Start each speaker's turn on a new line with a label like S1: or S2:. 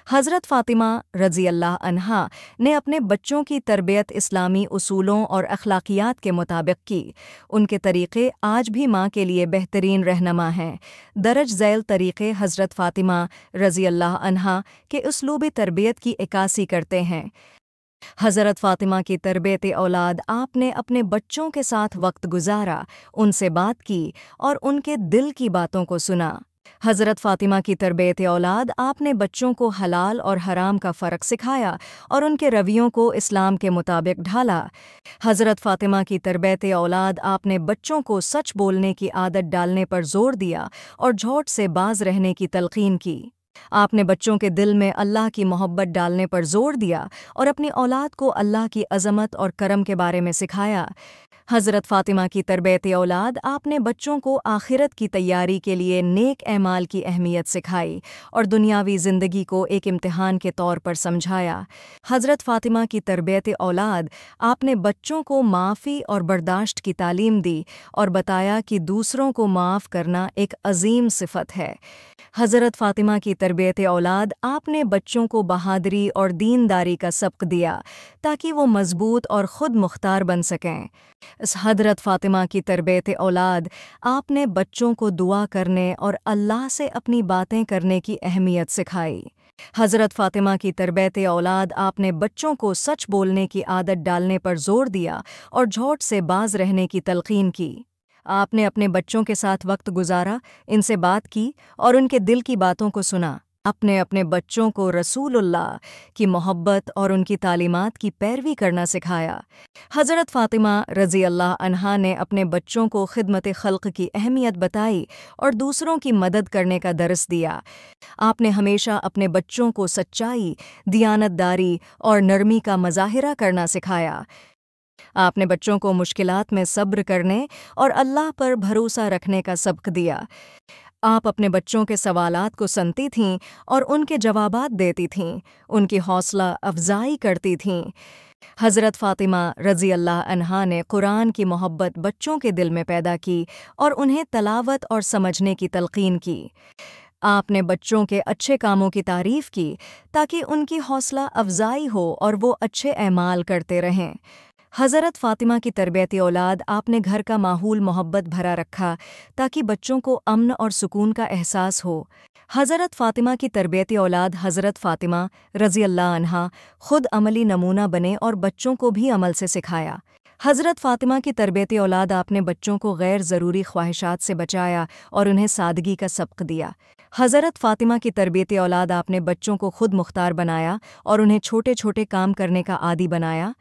S1: हज़रत फ़ातिमा रज़ी अल्लाह अन्हा ने अपने बच्चों की तरबियत इस्लामी उसूलों और अखलाकियात के मुताबिक की। उनके तरीक़े आज भी माँ के लिए बेहतरीन रहनुमा हैं। दरज ज़ैल तरीक़े हज़रत फ़ातिमा रज़ी अल्लाह अन्हा के उसलूबी तरबियत की इक्कासी करते हैं। हज़रत फ़ातिमा की तरबियत औलाद आपने अपने बच्चों के साथ वक्त गुजारा, उनसे बात की और उनके दिल की बातों को सुना। हज़रत फ़ातिमा की तरबियत औलाद आपने बच्चों को हलाल और हराम का फ़र्क सिखाया और उनके रवैयों को इस्लाम के मुताबिक ढाला। हज़रत फ़ातिमा की तरबियत औलाद आपने बच्चों को सच बोलने की आदत डालने पर ज़ोर दिया और झूठ से बाज रहने की तलक़ीन की। आपने बच्चों के दिल में अल्लाह की मोहब्बत डालने पर ज़ोर दिया और अपनी औलाद को अल्लाह की अज़मत और करम के बारे में सिखाया। हज़रत फ़ातिमा की तरबियत औलाद आपने बच्चों को आखिरत की तैयारी के लिए नेक एमाल की अहमियत सिखाई और दुनियावी ज़िंदगी को एक इम्तिहान के तौर पर समझाया। हज़रत फ़ातिमा की तरबियत औलाद आपने बच्चों को माफ़ी और बर्दाश्त की तालीम दी और बताया कि दूसरों को माफ़ करना एक अज़ीम सिफ़त है। हज़रत फ़ातिमा की तरबियत औलाद आपने बच्चों को बहादुरी और दीनदारी का सबक दिया ताकि वो मज़बूत और ख़ुद मुख्तार बन सकें। इस हज़रत फ़ातिमा की तरबियत औलाद आपने बच्चों को दुआ करने और अल्लाह से अपनी बातें करने की अहमियत सिखाई। हज़रत फ़ातिमा की तरबियत औलाद आपने बच्चों को सच बोलने की आदत डालने पर ज़ोर दिया और झूठ से बाज रहने की तलक़ीन की। आपने अपने बच्चों के साथ वक्त गुजारा, इनसे बात की और उनके दिल की बातों को सुना। आपने अपने बच्चों को रसूलुल्लाह की मोहब्बत और उनकी तालीमात की पैरवी करना सिखाया। हज़रत फ़ातिमा रज़ी अल्लाह अन्हा ने अपने बच्चों को खिदमत खल्क़ की अहमियत बताई और दूसरों की मदद करने का दर्स दिया। आपने हमेशा अपने बच्चों को सच्चाई, दियानतदारी और नरमी का मज़ाहिरा करना सिखाया। आपने बच्चों को मुश्किलात में सब्र करने और अल्लाह पर भरोसा रखने का सबक दिया। आप अपने बच्चों के सवालात को सुनती थीं और उनके जवाबात देती थीं, उनकी हौसला अफजाई करती थीं। हज़रत फ़ातिमा रज़ी अल्लाह अन्हा ने कुरान की मोहब्बत बच्चों के दिल में पैदा की और उन्हें तलावत और समझने की तलक़ीन की। आपने बच्चों के अच्छे कामों की तारीफ़ की ताकि उनकी हौसला अफजाई हो और वो अच्छे एमाल करते रहें। हज़रत फ़ातिमा की तरबियत औलाद आपने घर का माहौल मोहब्बत भरा रखा ताकि बच्चों को अमन और सुकून का एहसास हो। हज़रत फ़ातिमा की तरबियत औलाद हज़रत फ़ातिमा रज़ी अल्लाह अन्हा ख़ुद अमली नमूना बने और बच्चों को भी अमल से सिखाया। हज़रत फ़ातिमा की तरबियत औलाद आपने बच्चों को गैर ज़रूरी ख्वाहिशात से बचाया और उन्हें सादगी का सबक दिया। हज़रत फ़ातिमा की तरबियत औलाद आपने बच्चों को खुद मुख्तार बनाया और उन्हें छोटे छोटे काम करने का आदी बनाया।